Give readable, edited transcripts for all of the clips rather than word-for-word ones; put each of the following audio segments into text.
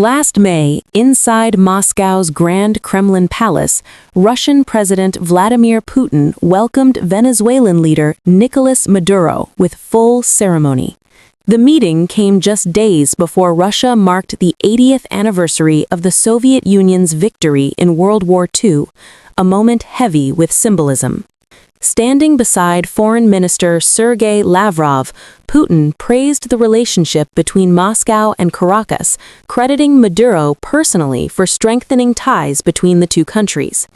Last May, inside Moscow's Grand Kremlin Palace, Russian President Vladimir Putin welcomed Venezuelan leader Nicolas Maduro with full ceremony. The meeting came just days before Russia marked the 80th anniversary of the Soviet Union's victory in World War II, a moment heavy with symbolism. Standing beside Foreign Minister Sergei Lavrov, Putin praised the relationship between Moscow and Caracas, crediting Maduro personally for strengthening ties between the two countries.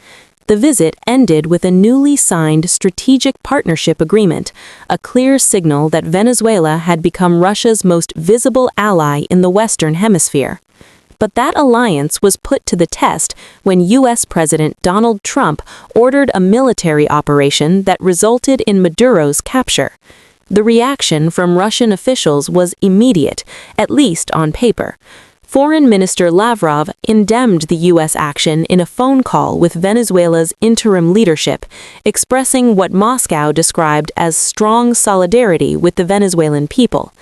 The visit ended with a newly signed strategic partnership agreement, a clear signal that Venezuela had become Russia's most visible ally in the Western Hemisphere. But that alliance was put to the test when U.S. President Donald Trump ordered a military operation that resulted in Maduro's capture. The reaction from Russian officials was immediate, at least on paper. Foreign Minister Lavrov condemned the U.S. action in a phone call with Venezuela's interim leadership, expressing what Moscow described as strong solidarity with the Venezuelan people.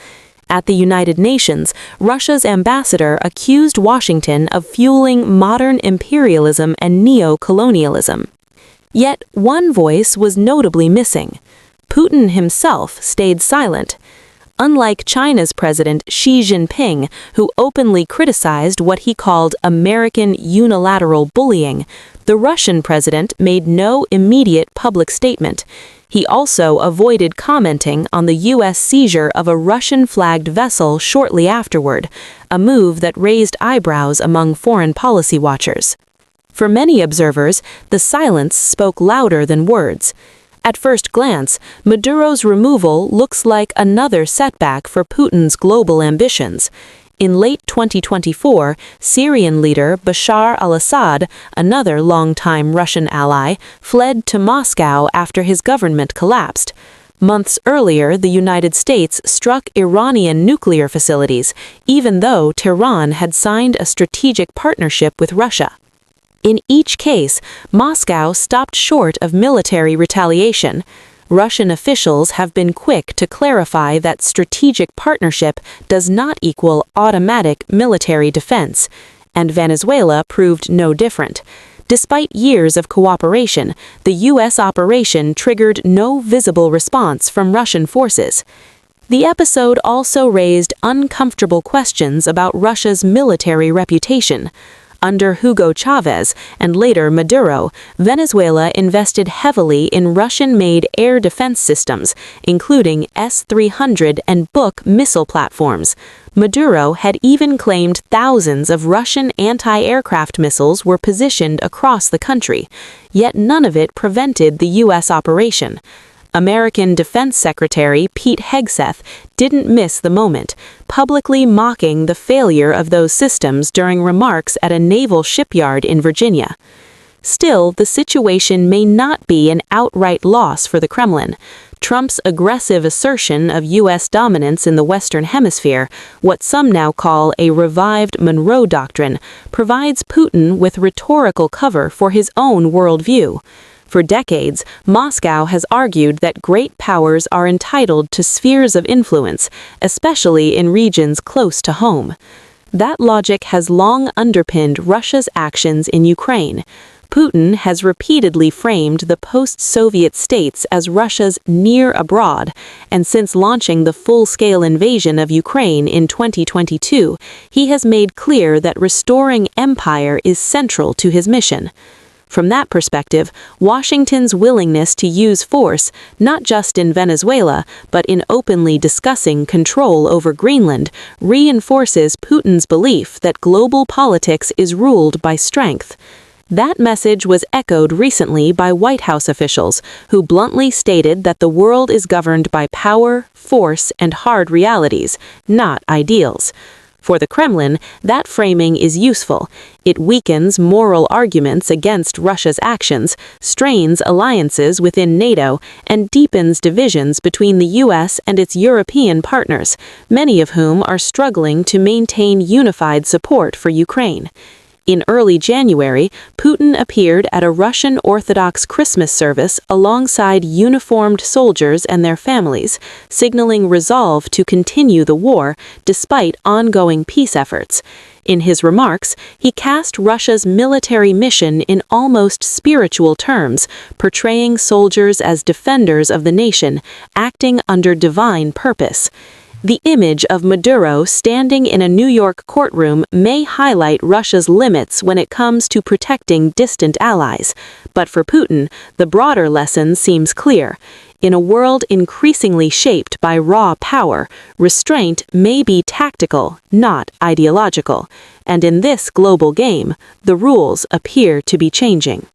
At the United Nations, Russia's ambassador accused Washington of fueling modern imperialism and neo-colonialism. Yet one voice was notably missing. Putin himself stayed silent. Unlike China's President Xi Jinping, who openly criticized what he called American unilateral bullying, the Russian president made no immediate public statement. He also avoided commenting on the U.S. seizure of a Russian-flagged vessel shortly afterward, a move that raised eyebrows among foreign policy watchers. For many observers, the silence spoke louder than words. At first glance, Maduro's removal looks like another setback for Putin's global ambitions. In late 2024, Syrian leader Bashar al-Assad, another longtime Russian ally, fled to Moscow after his government collapsed. Months earlier, the United States struck Iranian nuclear facilities, even though Tehran had signed a strategic partnership with Russia. In each case, Moscow stopped short of military retaliation. Russian officials have been quick to clarify that strategic partnership does not equal automatic military defense, and Venezuela proved no different. Despite years of cooperation, the U.S. operation triggered no visible response from Russian forces. The episode also raised uncomfortable questions about Russia's military reputation. Under Hugo Chavez and later Maduro, Venezuela invested heavily in Russian-made air defense systems, including S-300 and Buk missile platforms. Maduro had even claimed thousands of Russian anti-aircraft missiles were positioned across the country, yet none of it prevented the U.S. operation. American Defense Secretary Pete Hegseth didn't miss the moment, publicly mocking the failure of those systems during remarks at a naval shipyard in Virginia. Still, the situation may not be an outright loss for the Kremlin. Trump's aggressive assertion of U.S. dominance in the Western Hemisphere, what some now call a revived Monroe Doctrine, provides Putin with rhetorical cover for his own worldview. For decades, Moscow has argued that great powers are entitled to spheres of influence, especially in regions close to home. That logic has long underpinned Russia's actions in Ukraine. Putin has repeatedly framed the post-Soviet states as Russia's near abroad, and since launching the full-scale invasion of Ukraine in 2022, he has made clear that restoring empire is central to his mission. From that perspective, Washington's willingness to use force, not just in Venezuela, but in openly discussing control over Greenland, reinforces Putin's belief that global politics is ruled by strength. That message was echoed recently by White House officials, who bluntly stated that the world is governed by power, force, and hard realities, not ideals. For the Kremlin, that framing is useful. It weakens moral arguments against Russia's actions, strains alliances within NATO, and deepens divisions between the U.S. and its European partners, many of whom are struggling to maintain unified support for Ukraine. In early January, Putin appeared at a Russian Orthodox Christmas service alongside uniformed soldiers and their families, signaling resolve to continue the war despite ongoing peace efforts. In his remarks, he cast Russia's military mission in almost spiritual terms, portraying soldiers as defenders of the nation, acting under divine purpose. The image of Maduro standing in a New York courtroom may highlight Russia's limits when it comes to protecting distant allies. But for Putin, the broader lesson seems clear. In a world increasingly shaped by raw power, restraint may be tactical, not ideological. And in this global game, the rules appear to be changing.